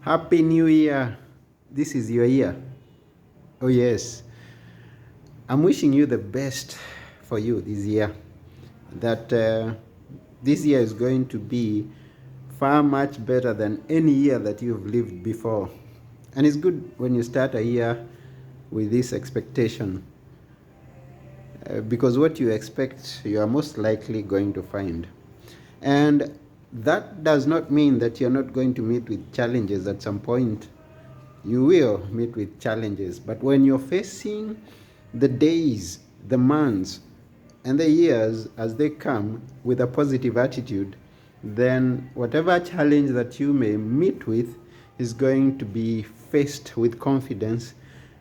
Happy New Year. This is your year. Oh, yes. I'm wishing you the best for you this year. That this year is going to be far much better than any year that you've lived before. And it's good when you start a year with this expectation because what you expect, you are most likely going to find. And that does not mean that you're not going to meet with challenges at some point. You will meet with challenges, but when you're facing the days, the months, and the years as they come with a positive attitude, then whatever challenge that you may meet with is going to be faced with confidence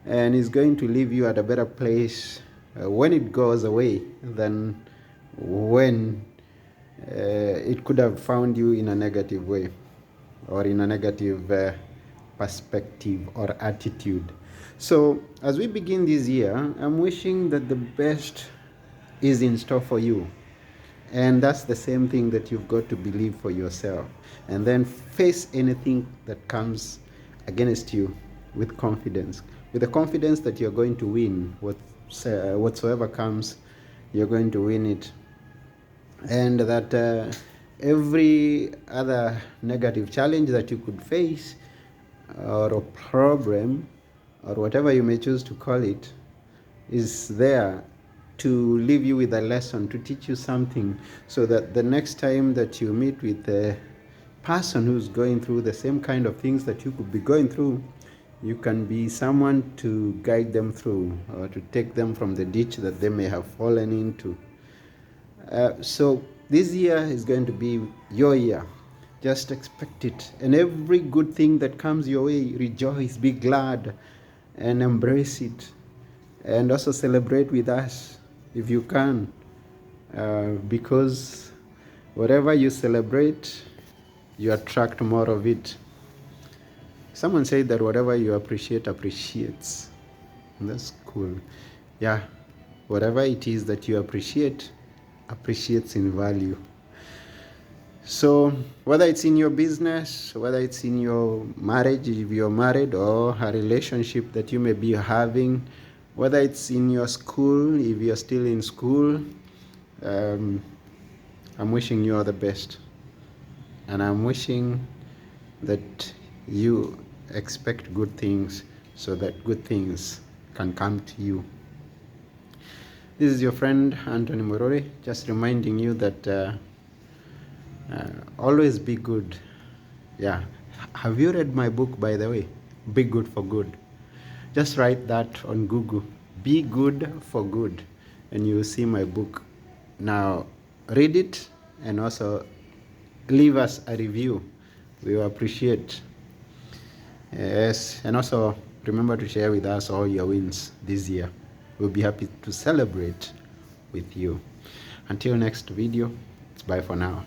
and is going to leave you at a better place when it goes away than when it could have found you in a negative way or in a negative perspective or attitude. So, as we begin this year, I'm wishing that the best is in store for you. And that's the same thing that you've got to believe for yourself. And then face anything that comes against you with confidence. With the confidence that you're going to win whatsoever comes, you're going to win it. And that every other negative challenge that you could face or a problem or whatever you may choose to call it is there to leave you with a lesson, to teach you something, so that the next time that you meet with a person who's going through the same kind of things that you could be going through, you can be someone to guide them through or to take them from the ditch that they may have fallen into. So this year is going to be your year. Just expect it. And every good thing that comes your way, rejoice, be glad, and embrace it. And also celebrate with us if you can. Because whatever you celebrate, you attract more of it. Someone said that whatever you appreciate appreciates. And that's cool. Yeah, whatever it is that you appreciates in value. So whether it's in your business, whether it's in your marriage, if you're married, or a relationship that you may be having, whether it's in your school, if you're still in school, I'm wishing you all the best. And I'm wishing that you expect good things so that good things can come to you. This is your friend Anthony Murori, just reminding you that always be good. Yeah. Have you read my book, by the way? Be Good for Good. Just write that on Google. Be Good for Good. And you will see my book. Now, read it and also leave us a review. We will appreciate. Yes. And also remember to share with us all your wins this year. We'll be happy to celebrate with you. Until next video, it's bye for now.